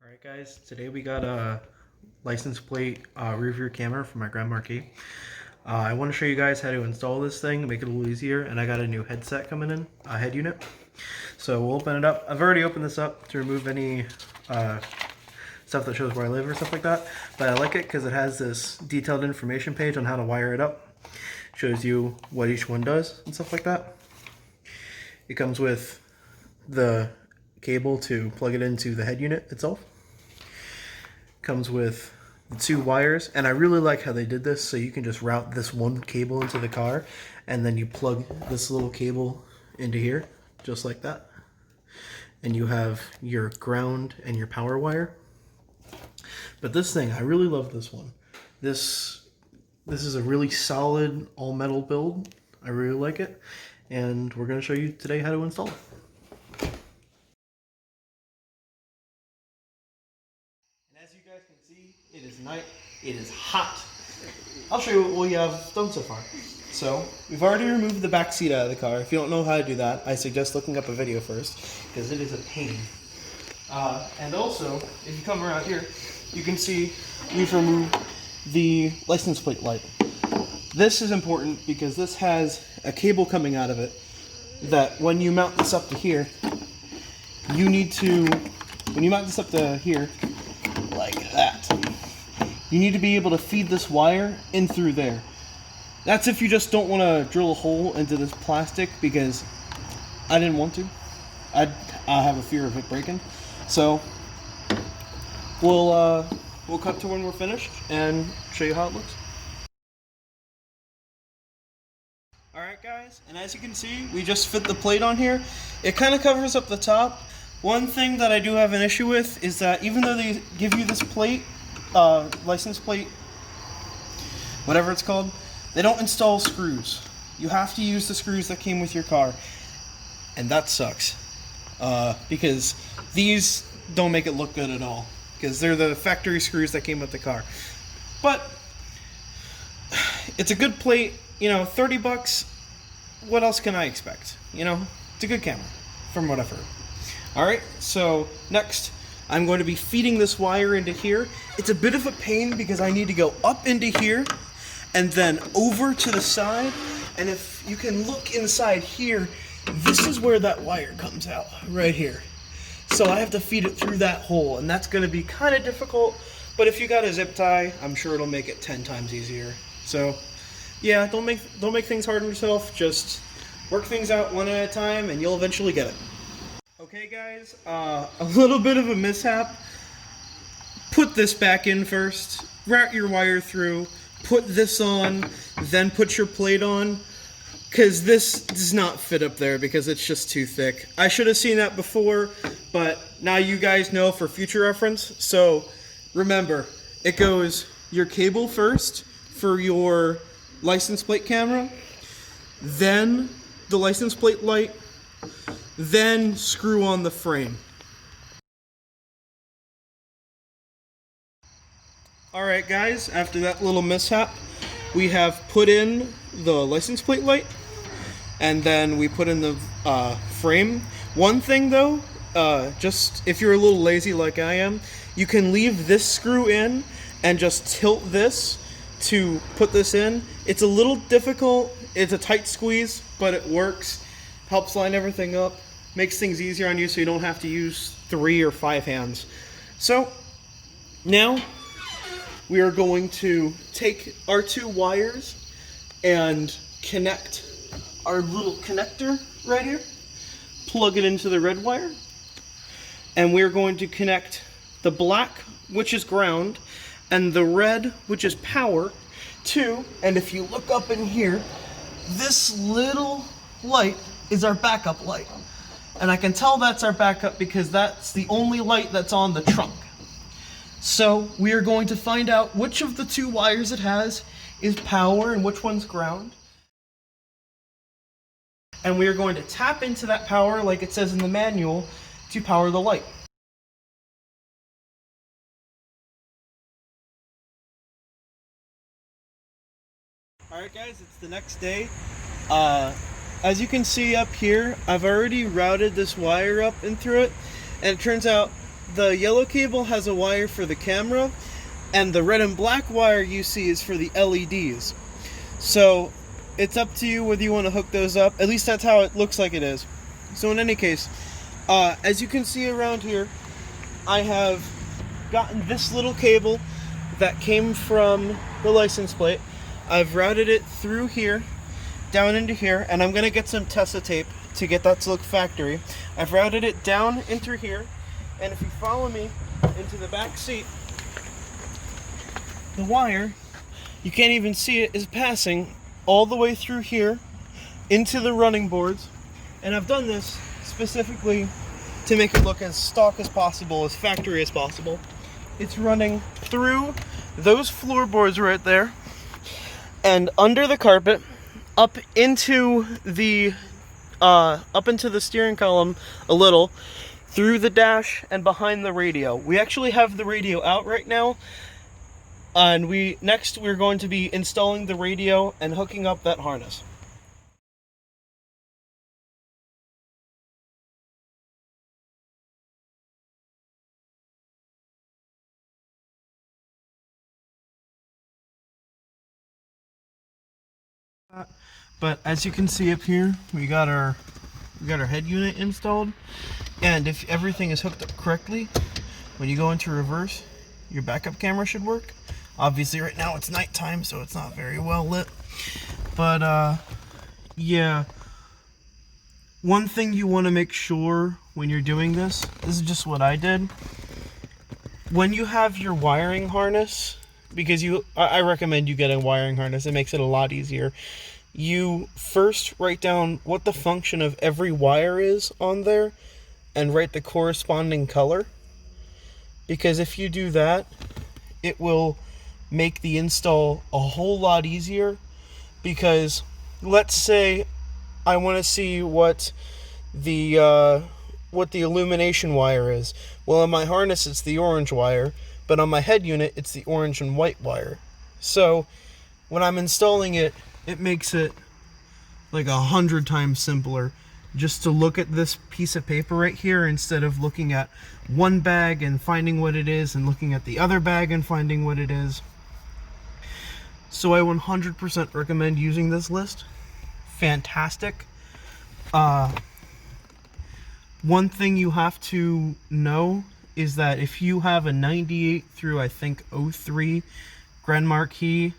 Alright guys, today we got a license plate rear view camera from my Grand Marquis. I want to show you guys how to install this thing, make it a little easier, and I got a new headset coming in, a head unit. So we'll open it up. I've already opened this up to remove any stuff that shows where I live or stuff like that, but I like it because it has this detailed information page on how to wire it up. It shows you what each one does and stuff like that. It comes with the cable to plug it into the head unit itself. Comes with the two wires, and I really like how they did this, so you can just route this one cable into the car and then you plug this little cable into here just like that, and you have your ground and your power wire. But this thing, I really love this one. This is a really solid all metal build. I really like it, and we're going to show you today how to install it. As you guys can see, it is night, it is hot. I'll show you what we have done so far. So, we've already removed the back seat out of the car. If you don't know how to do that, I suggest looking up a video first, because it is a pain. And also, if you come around here, you can see we've removed the license plate light. This is important because this has a cable coming out of it that when you mount this up to here, you need to, when you mount this up to here, like that, you need to be able to feed this wire in through there. That's if you just don't want to drill a hole into this plastic, because I didn't want to. I have a fear of it breaking. So we'll cut to when we're finished and show you how it looks. Alright guys, and as you can see, we just fit the plate on here. It kind of covers up the top. One thing that I do have an issue with is that even though they give you this plate, license plate, whatever it's called, they don't install screws. You have to use the screws that came with your car, and that sucks. Because these don't make it look good at all, because they're the factory screws that came with the car. But it's a good plate, you know, 30 bucks. What else can I expect? You know, it's a good camera, from what I've heard. Alright, so next I'm going to be feeding this wire into here. It's a bit of a pain because I need to go up into here and then over to the side, and if you can look inside here, this is where that wire comes out, right here. So I have to feed it through that hole, and that's going to be kind of difficult, but if you got a zip tie, I'm sure it'll make it 10 times easier. So yeah, don't make things hard on yourself, just work things out one at a time and you'll eventually get it. Okay guys, a little bit of a mishap. Put this back in first, route your wire through, put this on, then put your plate on, because this does not fit up there because it's just too thick. I should have seen that before, but now you guys know for future reference. So remember, it goes your cable first for your license plate camera, then the license plate light, then screw on the frame. Alright guys, after that little mishap, we have put in the license plate light, and then we put in the frame. One thing though, just if you're a little lazy like I am, you can leave this screw in and just tilt this to put this in. It's a little difficult, it's a tight squeeze, but it works. Helps line everything up, makes things easier on you so you don't have to use 3 or 5 hands. So now we are going to take our 2 wires and connect our little connector right here, plug it into the red wire, and we're going to connect the black, which is ground, and the red, which is power, to, and if you look up in here, this little light is our backup light. And I can tell that's our backup because that's the only light that's on the trunk. So we are going to find out which of the 2 wires it has is power and which one's ground. And we are going to tap into that power like it says in the manual to power the light. Alright guys, it's the next day. As you can see up here, I've already routed this wire up and through it, and it turns out the yellow cable has a wire for the camera, and the red and black wire you see is for the LEDs. So it's up to you whether you want to hook those up. At least that's how it looks like it is. So in any case, as you can see around here, I have gotten this little cable that came from the license plate. I've routed it through here, down into here, and I'm going to get some Tessa tape to get that to look factory. I've routed it down into here, and if you follow me into the back seat, the wire, you can't even see it, is passing all the way through here into the running boards. And I've done this specifically to make it look as stock as possible, as factory as possible. It's running through those floorboards right there and under the carpet up into the steering column a little, through the dash and behind the radio. We actually have the radio out right now, and we're going to be installing the radio and hooking up that harness. But as you can see up here, we got our head unit installed, and if everything is hooked up correctly, when you go into reverse, your backup camera should work. Obviously right now it's nighttime, so it's not very well lit, but yeah, one thing you want to make sure when you're doing this is just what I did. When you have your wiring harness, because I recommend you get a wiring harness, it makes it a lot easier. You first write down what the function of every wire is on there and write the corresponding color, because if you do that, it will make the install a whole lot easier. Because let's say I want to see what the illumination wire is. Well, on my harness it's the orange wire, but on my head unit it's the orange and white wire. So when I'm installing it, it makes it like 100 times simpler just to look at this piece of paper right here instead of looking at one bag and finding what it is and looking at the other bag and finding what it is. So I 100% recommend using this list. Fantastic. One thing you have to know is that if you have a 98 through I think 03 Grand Marquis,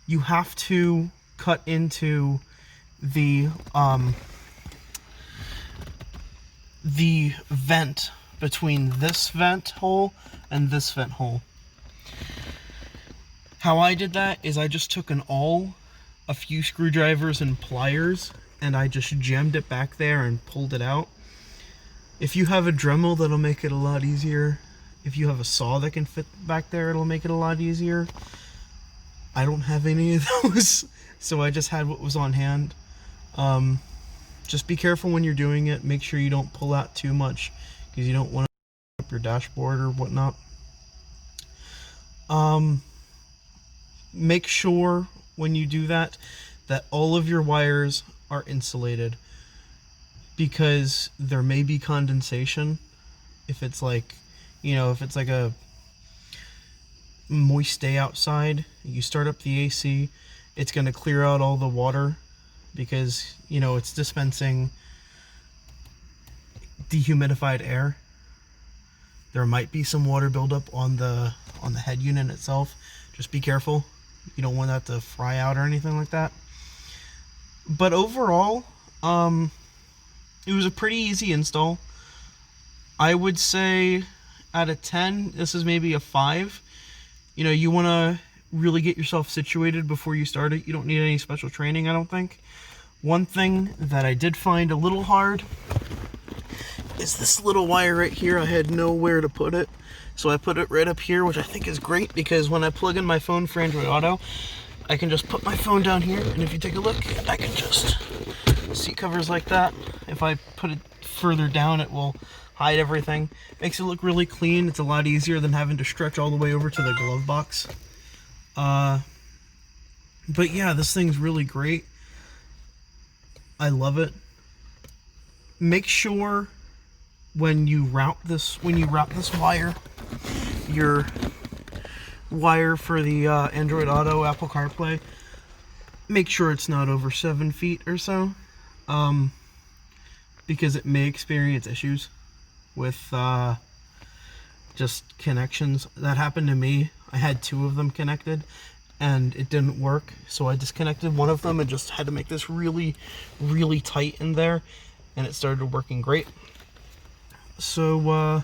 you have to cut into the vent between this vent hole and this vent hole. How I did that is I just took a few screwdrivers and pliers, and I just jammed it back there and pulled it out. If you have a Dremel, that'll make it a lot easier. If you have a saw that can fit back there, it'll make it a lot easier. I don't have any of those, so I just had what was on hand. Just be careful when you're doing it. Make sure you don't pull out too much, because you don't want to up your dashboard or whatnot. Make sure when you do that all of your wires are insulated, because there may be condensation if it's like, if it's like a moist day outside. You start up the AC, it's going to clear out all the water, because it's dispensing dehumidified air. There might be some water buildup on the head unit itself. Just be careful. You don't want that to fry out or anything like that. But overall, it was a pretty easy install. I would say out of 10, this is maybe a 5. You want to really get yourself situated before you start it. You don't need any special training, I don't think. One thing that I did find a little hard is this little wire right here. I had nowhere to put it, so I put it right up here, which I think is great, because when I plug in my phone for Android Auto, I can just put my phone down here, and if you take a look, I can just seat covers like that. If I put it further down, it will hide everything. Makes it look really clean. It's a lot easier than having to stretch all the way over to the glove box. But yeah, this thing's really great. I love it. Make sure when you route this wire, your wire for the Android Auto, Apple CarPlay, make sure it's not over 7 feet or so, because it may experience issues with just connections. That happened to me. I had 2 of them connected and it didn't work, so I disconnected one of them and just had to make this really, really tight in there, and it started working great. So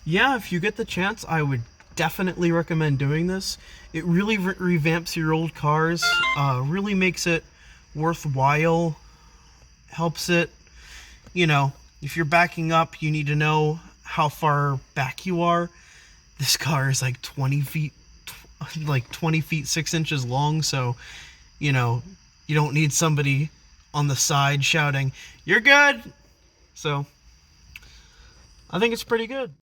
yeah, if you get the chance, I would definitely recommend doing this. It really revamps your old cars, really makes it worthwhile, helps it, you know, if you're backing up, you need to know how far back you are. This car is like 20 feet 6 inches long, so, you know, you don't need somebody on the side shouting, "You're good!" So, I think it's pretty good.